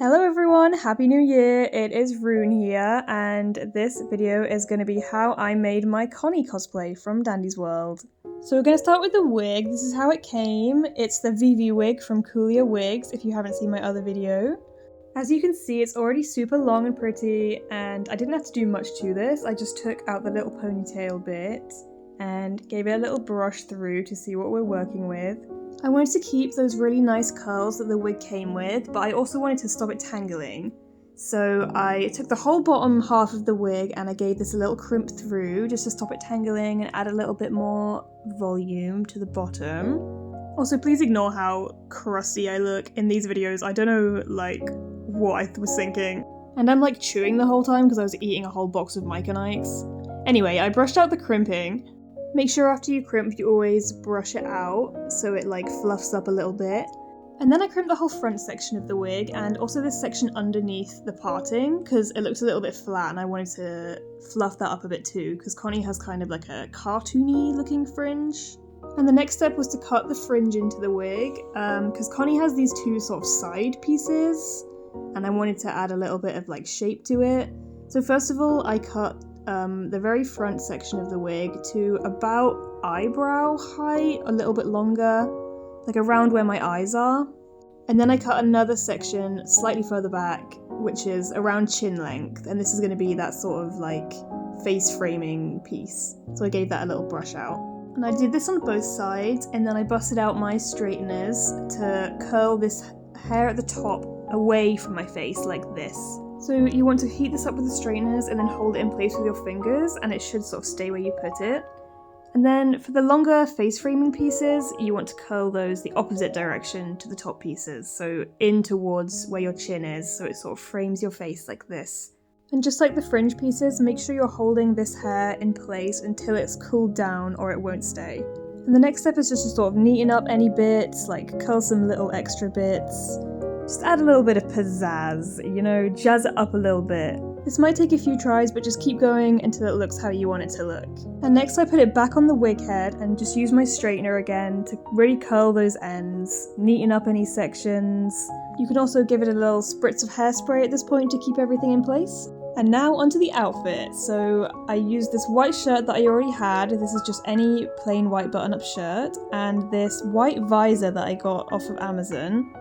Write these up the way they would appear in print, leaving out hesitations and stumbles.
Hello everyone, Happy New Year! It is Rune here, and this video is going to be how I made my Connie cosplay from Dandy's World. So we're going to start with the wig. This is how it came. It's the Vivi wig from Coolia Wigs, if you haven't seen my other video. As you can see, it's already super long and pretty, and I didn't have to do much to this. I just took out the little ponytail bit and gave it a little brush through to see what we're working with. I wanted to keep those really nice curls that the wig came with, but I also wanted to stop it tangling. So I took the whole bottom half of the wig and I gave this a little crimp through just to stop it tangling and add a little bit more volume to the bottom. Also, please ignore how crusty I look in these videos. I don't know, what I was thinking. And I'm chewing the whole time because I was eating a whole box of Mike and Ike's. Anyway, I brushed out the crimping. Make sure after you crimp you always brush it out so it fluffs up a little bit. And then I crimped the whole front section of the wig and also this section underneath the parting because it looked a little bit flat and I wanted to fluff that up a bit too because Connie has kind of a cartoony looking fringe. And the next step was to cut the fringe into the wig because Connie has these two sort of side pieces and I wanted to add a little bit of shape to it. So first of all I cut the very front section of the wig to about eyebrow height, a little bit longer, around where my eyes are. And then I cut another section slightly further back, which is around chin length, and this is going to be that sort of face framing piece. So I gave that a little brush out. And I did this on both sides, and then I busted out my straighteners to curl this hair at the top away from my face like this. So you want to heat this up with the straighteners and then hold it in place with your fingers and it should sort of stay where you put it. And then for the longer face framing pieces, you want to curl those the opposite direction to the top pieces. So in towards where your chin is, so it sort of frames your face like this. And just like the fringe pieces, make sure you're holding this hair in place until it's cooled down or it won't stay. And the next step is just to sort of neaten up any bits, curl some little extra bits. Just add a little bit of pizzazz, jazz it up a little bit. This might take a few tries, but just keep going until it looks how you want it to look. And next I put it back on the wig head and just use my straightener again to really curl those ends, neaten up any sections. You can also give it a little spritz of hairspray at this point to keep everything in place. And now onto the outfit. So I used this white shirt that I already had. This is just any plain white button-up shirt. And this white visor that I got off of Amazon.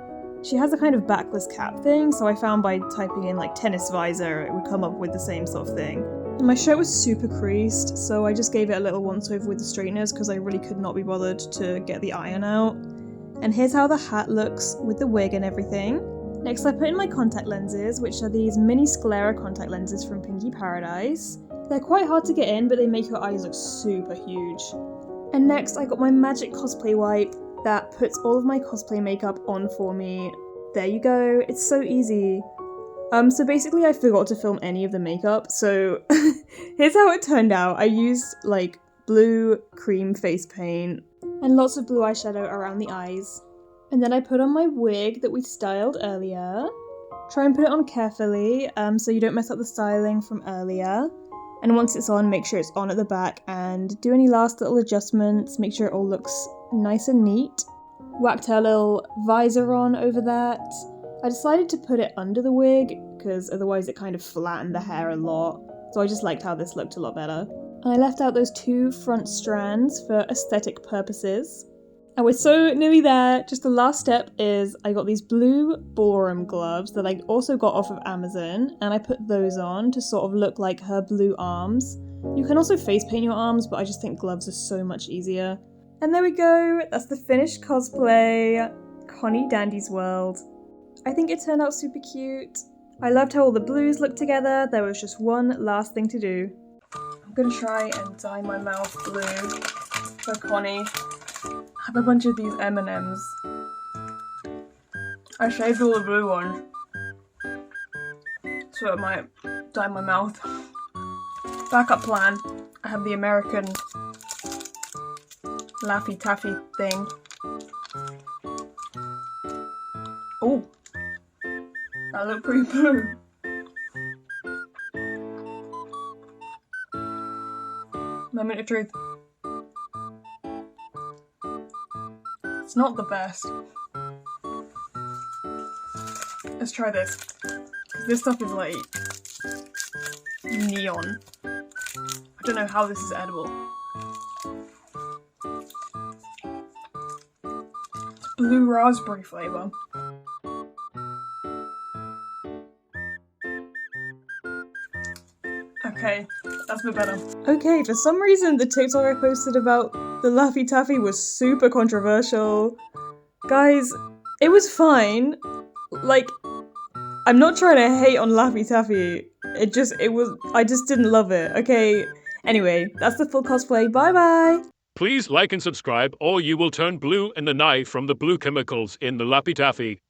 She has a kind of backless cap thing, so I found by typing in tennis visor, it would come up with the same sort of thing. And my shirt was super creased, so I just gave it a little once over with the straighteners because I really could not be bothered to get the iron out. And here's how the hat looks with the wig and everything. Next I put in my contact lenses, which are these mini sclera contact lenses from Pinky Paradise. They're quite hard to get in, but they make your eyes look super huge. And next I got my magic cosplay wipe that puts all of my cosplay makeup on for me. There you go, it's so easy. So basically I forgot to film any of the makeup, so here's how it turned out. I used blue cream face paint and lots of blue eyeshadow around the eyes. And then I put on my wig that we styled earlier. Try and put it on carefully so you don't mess up the styling from earlier. And once it's on, make sure it's on at the back and do any last little adjustments, make sure it all looks nice and neat. Whacked her little visor on over that. I decided to put it under the wig because otherwise it kind of flattened the hair a lot. So I just liked how this looked a lot better. And I left out those two front strands for aesthetic purposes. And we're so nearly there. Just the last step is I got these blue ballroom gloves that I also got off of Amazon and I put those on to sort of look like her blue arms. You can also face paint your arms, but I just think gloves are so much easier. And there we go, that's the finished cosplay, Connie Dandy's World. I think it turned out super cute. I loved how all the blues looked together. There was just one last thing to do. I'm gonna try and dye my mouth blue for Connie. I have a bunch of these M&Ms. I shaved all the blue ones, so it might dye my mouth. Backup plan, I have the American Laffy Taffy thing. Oh, that looked pretty blue. Moment of truth. It's not the best. Let's try this. This stuff is like neon. I don't know how this is edible. It's blue raspberry flavour. Okay, that's a bit better. Okay, for some reason the TikTok I posted about the Laffy Taffy was super controversial. Guys, it was fine. Like, I'm not trying to hate on Laffy Taffy. I just didn't love it, okay? Anyway, that's the full cosplay. Bye bye! Please like and subscribe, or you will turn blue in the knife from the blue chemicals in the Lappy Taffy.